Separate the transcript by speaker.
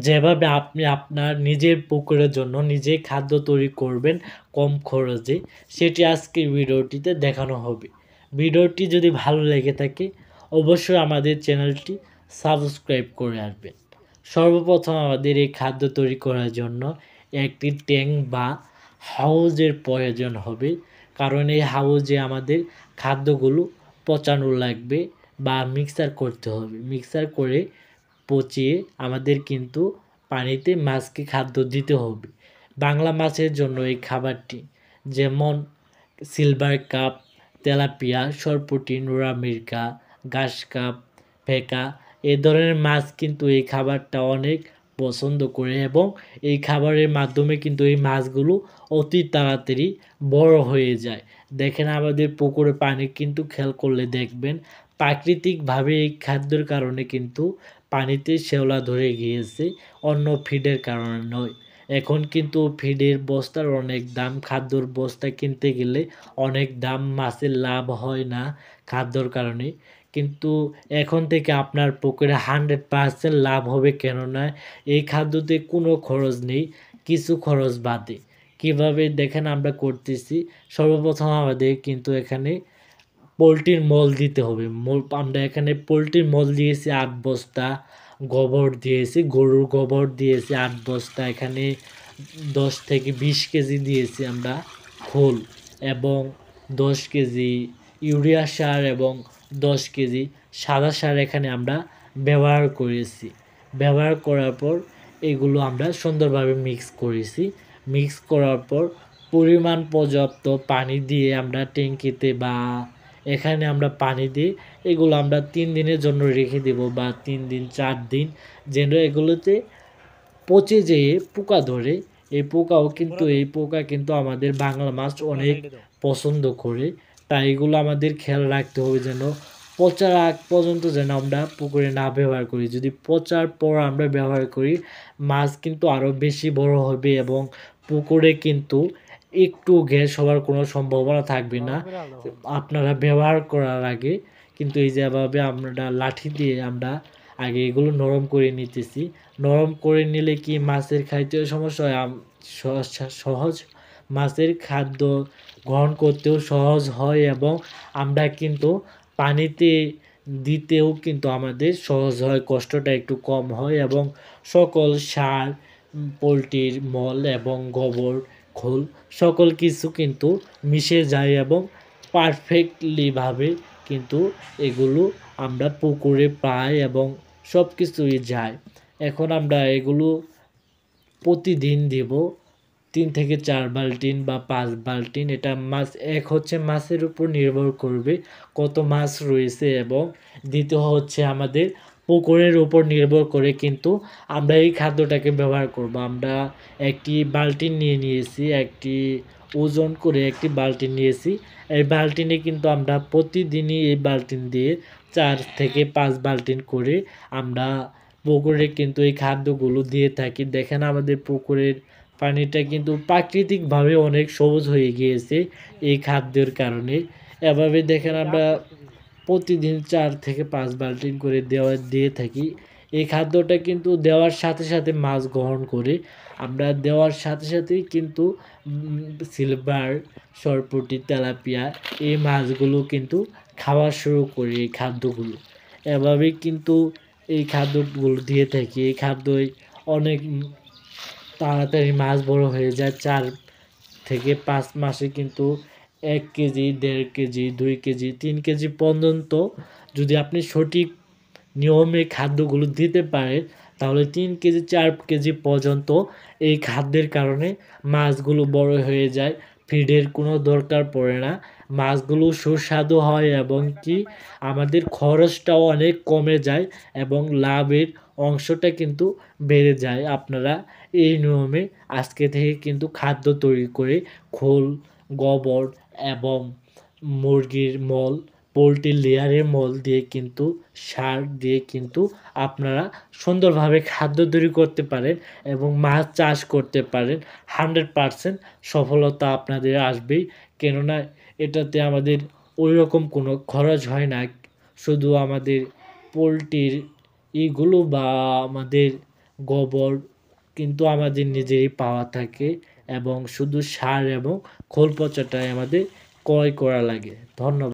Speaker 1: যেভাবে আপনি আপনার নিজের পুকুরের জন্য নিজেই খাদ্য তৈরি করবেন কম খরচে, সেটি আজকের ভিডিওটিতে দেখানো হবে। ভিডিওটি যদি ভালো লেগে থাকে অবশ্যই আমাদের চ্যানেলটি সাবস্ক্রাইব করে আসবেন। সর্বপ্রথম আমাদের এই খাদ্য তৈরি করার জন্য একটি ট্যাঙ্ক বা হাউজের প্রয়োজন হবে, কারণ এই হাউজে আমাদের খাদ্যগুলো পচানো লাগবে বা মিক্সার করতে হবে। মিক্সার করে পচিয়ে আমাদের কিন্তু পানিতে মাছকে খাদ্য দিতে হবে। বাংলা মাছের জন্য এই খাবারটি, যেমন সিলভার কাপ, তেলাপিয়া, সরপুঁটি, নোরা মিরকা, ঘাস কাপ, ফেকা, এ ধরনের মাছ কিন্তু এই খাবারটা অনেক পছন্দ করে এবং এই খাবারের মাধ্যমে কিন্তু এই মাছগুলো অতি তাড়াতাড়ি বড় হয়ে যায়। দেখেন আমাদের পুকুরে পানি কিন্তু খেয়াল করলে দেখবেন প্রাকৃতিকভাবে এই খাদ্যের কারণে কিন্তু পানিতে শ্যাওলা ধরে গিয়েছে, অন্য ফিডের কারণে নয়। এখন কিন্তু ফিডের বস্তার অনেক দাম, খাদ্যর বস্তা কিনতে গেলে অনেক দাম, মাছের লাভ হয় না খাদ্যর কারণে। কিন্তু এখন থেকে আপনার পুকুরে 100% লাভ হবে, কেননা এই খাদ্যতে কোনো খরচ নেই, কিছু খরচ বাদে। কিভাবে দেখেন আমরা করতেছি। সর্বপ্রথম আমাদের কিন্তু এখানে পোলট্রির মল দিতে হবে। আমরা এখানে পোলট্রির মল দিয়েছি 8 বস্তা, গোবর দিয়েছি, গরুর গোবর দিয়েছি 8 বস্তা, এখানে 10 থেকে 20 কেজি দিয়েছি আমরা খোল, এবং 10 কেজি ইউরিয়া সার এবং 10 কেজি সাদা সার এখানে আমরা ব্যবহার করেছি। ব্যবহার করার পর এগুলো আমরা সুন্দরভাবে মিক্স করেছি। মিক্স করার পর পরিমাণ পর্যাপ্ত পানি দিয়ে আমরা ট্যাঙ্কিতে বা এখানে আমরা পানি দিই। এগুলো আমরা 3 দিনের জন্য রেখে দেব, বা 3 দিন 4 দিন, যেন এগুলোতে পচে যেয়ে পোকা ধরে। এই পোকা কিন্তু আমাদের বাংলা মাছ অনেক পছন্দ করে। তাই এগুলো আমাদের খেয়াল রাখতে হবে যেন পচার আগ পর্যন্ত যেন আমরা পুকুরে না ব্যবহার করি। যদি পচার পর আমরা ব্যবহার করি, মাছ কিন্তু আরও বেশি বড় হবে এবং পুকুরে কিন্তু একটু গ্যাস হওয়ার কোনো সম্ভাবনা থাকবে না। আপনারা ব্যবহার করার আগে কিন্তু এই যেভাবে আমরা লাঠি দিয়ে আমরা আগে এগুলো নরম করে নিতেছি। নরম করে নিলে কি মাছের খাইতেও সমস্যা হয়, সহজ মাছের খাদ্য গ্রহণ করতেও সহজ হয়, এবং আমরা কিন্তু পানিতে দিতেও কিন্তু আমাদের সহজ হয়, কষ্টটা একটু কম হয়, এবং সকল সার, পোলট্রির মল এবং গোবর, খোল সকল কিছু কিন্তু মিশে যায় এবং পারফেক্টলিভাবে কিন্তু এগুলো আমরা পুকুরে পাই এবং সব কিছুই যায়। এখন আমরা এগুলো প্রতিদিন দেব 3 থেকে 4 বালতিন বা 5 বালতিন। এটা মাছ হচ্ছে মাছের উপর নির্ভর করবে কত মাছ রয়েছে, এবং দ্বিতীয় হচ্ছে আমাদের পুকুরের উপর নির্ভর করে কিন্তু আমরা এই খাদ্যটাকে ব্যবহার করব। আমরা একটি বালতিন নিয়েছি, একটি ওজন করে একটি বালতিন নিয়েছি। এই বালতিনে কিন্তু আমরা প্রতিদিনই এই বালতিন দিয়ে 4 থেকে 5 বালতিন করে আমরা পুকুরে কিন্তু এই খাদ্যগুলো দিয়ে থাকি। দেখেন আমাদের পুকুরের পানিটা কিন্তু প্রাকৃতিকভাবে অনেক সবুজ হয়ে গিয়েছে এই খাদ্যের কারণে। এভাবে দেখেন আমরা প্রতিদিন 4 থেকে 5 বালতিন করে দিয়ে থাকি। এই খাদ্যটা কিন্তু দেওয়ার সাথে সাথে মাছ গ্রহণ করে। আমরা দেওয়ার সাথে সাথেই কিন্তু সিলভার, সরপুঁটি, তেলাপিয়া এই মাছগুলো কিন্তু খাওয়া শুরু করে এই খাদ্যগুলো। এভাবেই কিন্তু এই খাদ্যগুলো দিয়ে থাকি। এই খাদ্যই অনেক তাড়াতাড়ি মাছ বড় হয়ে যায়। 4 থেকে 5 মাসে কিন্তু 1 কেজি, 1.5 কেজি, 2 কেজি, 3 কেজি পর্যন্ত যদি আপনি সঠিক নিয়মে খাদ্যগুলো দিতে পারেন, তাহলে 3 কেজি, 4 কেজি পর্যন্ত এই খাদ্যের কারণে মাছগুলো বড় হয়ে যায়। ফিডের কোনো দরকার পড়ে না। মাছগুলো সুস্বাদু হয় এবং কি আমাদের খরচটাও অনেক কমে যায় এবং লাভের অংশটা কিন্তু বেড়ে যায়। আপনারা এই নিয়মে আজকে থেকে কিন্তু খাদ্য তৈরি করে খোল, গোবর এবং মুরগির মল, পোলট্রির লেয়ারের মল দিয়ে কিন্তু সার দিয়ে কিন্তু আপনারা সুন্দরভাবে খাদ্য তৈরি করতে পারেন এবং মাছ চাষ করতে পারেন। 100% সফলতা আপনাদের আসবেই, কেননা এটাতে আমাদের ওই রকম কোনো খরচ হয় না। শুধু আমাদের পোলট্রির বা আমাদের গোবর কিন্তু আমাদের নিজেরই পাওয়া থাকে এবং শুধু সার এবং খোল পচাটাই আমাদের ক্রয় করা লাগে। ধন্যবাদ।